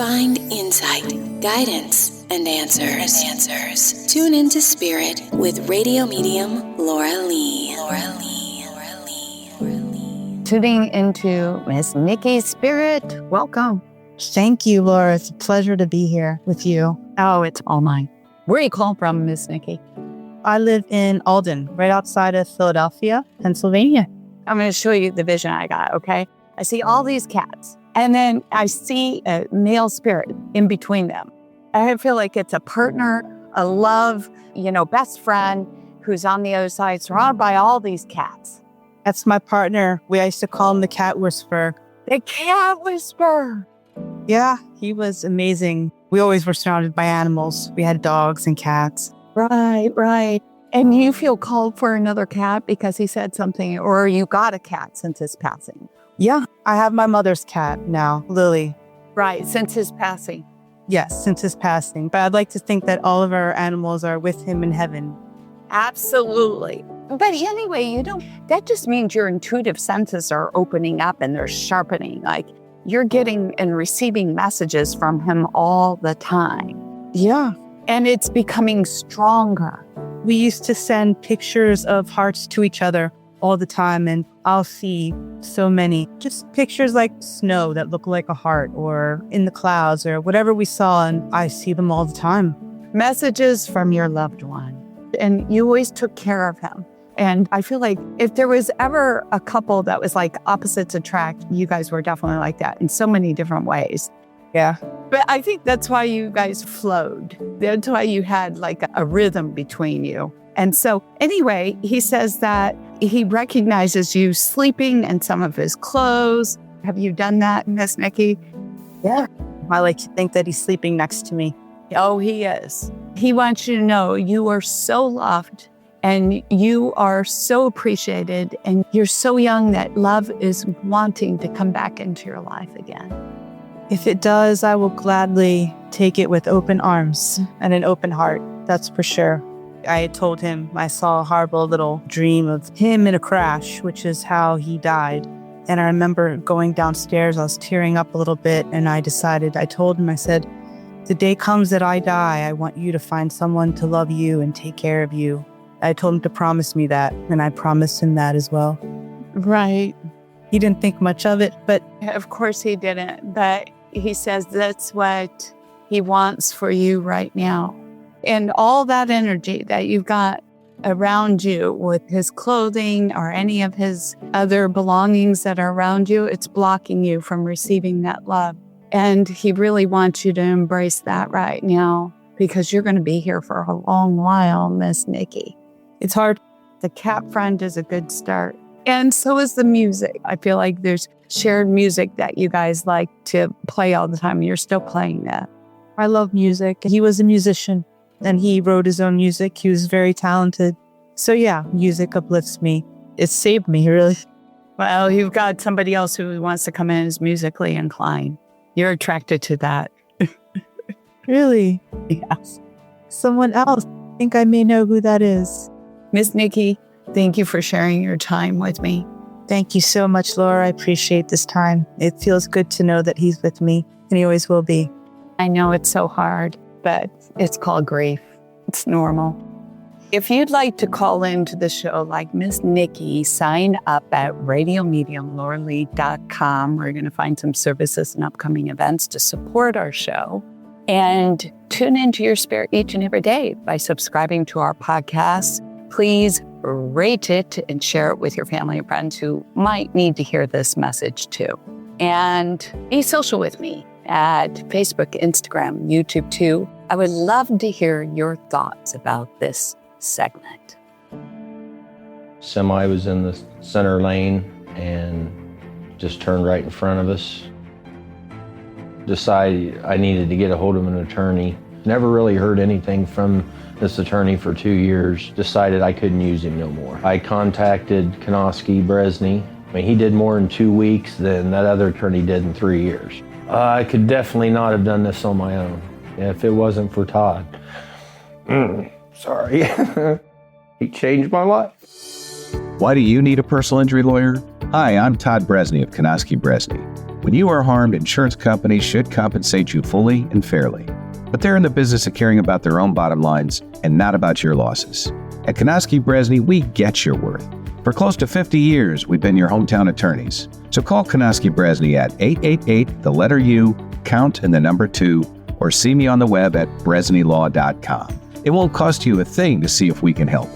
find insight, guidance, and answers. Tune into Spirit with radio medium Laura Lee. Tuning into Miss Nikki's Spirit. Welcome. Thank you, Laura. It's a pleasure to be here with you. Oh, it's all mine. Where are you calling from, Miss Nikki? I live in Alden, right outside of Philadelphia, Pennsylvania. I'm going to show you the vision I got, okay? I see all these cats, and then I see a male spirit in between them. I feel like it's a partner, a love, best friend who's on the other side, surrounded by all these cats. That's my partner. We used to call him the Cat Whisperer. The Cat Whisperer. Yeah, he was amazing. We always were surrounded by animals. We had dogs and cats. Right. And you feel called for another cat because he said something, or you got a cat since his passing? Yeah, I have my mother's cat now, Lily. Right, since his passing. Yes, since his passing. But I'd like to think that all of our animals are with him in heaven. Absolutely. But anyway, that just means your intuitive senses are opening up and they're sharpening. Like you're getting and receiving messages from him all the time. Yeah. And it's becoming stronger. We used to send pictures of hearts to each other all the time, and I'll see so many. Just pictures like snow that look like a heart, or in the clouds, or whatever we saw, and I see them all the time. Messages from your loved one. And you always took care of him. And I feel like if there was ever a couple that was like opposites attract, you guys were definitely like that in so many different ways. Yeah. But I think that's why you guys flowed. That's why you had like a rhythm between you. And so anyway, he says that he recognizes you sleeping in some of his clothes. Have you done that, Miss Nikki? Yeah. I like to think that he's sleeping next to me. Oh, he is. He wants you to know you are so loved and you are so appreciated and you're so young that love is wanting to come back into your life again. If it does, I will gladly take it with open arms and an open heart. That's for sure. I had told him I saw a horrible little dream of him in a crash, which is how he died. And I remember going downstairs, I was tearing up a little bit, and I told him, I said, the day comes that I die, I want you to find someone to love you and take care of you. I told him to promise me that, and I promised him that as well. Right. He didn't think much of it, but... Of course he didn't, but he says that's what he wants for you right now. And all that energy that you've got around you with his clothing or any of his other belongings that are around you, it's blocking you from receiving that love. And he really wants you to embrace that right now because you're going to be here for a long while, Miss Nikki. It's hard. The cat friend is a good start. And so is the music. I feel like there's shared music that you guys like to play all the time. You're still playing that. I love music. He was a musician and he wrote his own music. He was very talented. So yeah, music uplifts me. It saved me, really. Well, you've got somebody else who wants to come in as musically inclined. You're attracted to that. Really? Yes. Someone else. I think I may know who that is. Miss Nikki, thank you for sharing your time with me. Thank you so much, Laura. I appreciate this time. It feels good to know that he's with me, and he always will be. I know it's so hard, but it's called grief. It's normal. If you'd like to call into the show like Miss Nikki, sign up at radiomediumlauralee.com. We're going to find some services and upcoming events to support our show. And tune into your spirit each and every day by subscribing to our podcast. Please rate it and share it with your family and friends who might need to hear this message too. And be social with me at Facebook, Instagram, YouTube too. I would love to hear your thoughts about this segment. Semi was in the center lane and just turned right in front of us. Decided I needed to get a hold of an attorney. Never really heard anything from this attorney for 2 years. Decided I couldn't use him no more. I contacted Konoski Bresney. I mean, he did more in 2 weeks than that other attorney did in 3 years. I could definitely not have done this on my own if it wasn't for Todd. Sorry. He changed my life. Why do you need a personal injury lawyer? Hi, I'm Todd Bresney of Konoski Bresney. When you are harmed, insurance companies should compensate you fully and fairly. But they're in the business of caring about their own bottom lines and not about your losses. At Konoski Bresney, we get your worth. For close to 50 years, we've been your hometown attorneys. So call Konoski Bresney at 888, the letter U, count and the number 2, or see me on the web at bresneylaw.com. It won't cost you a thing to see if we can help.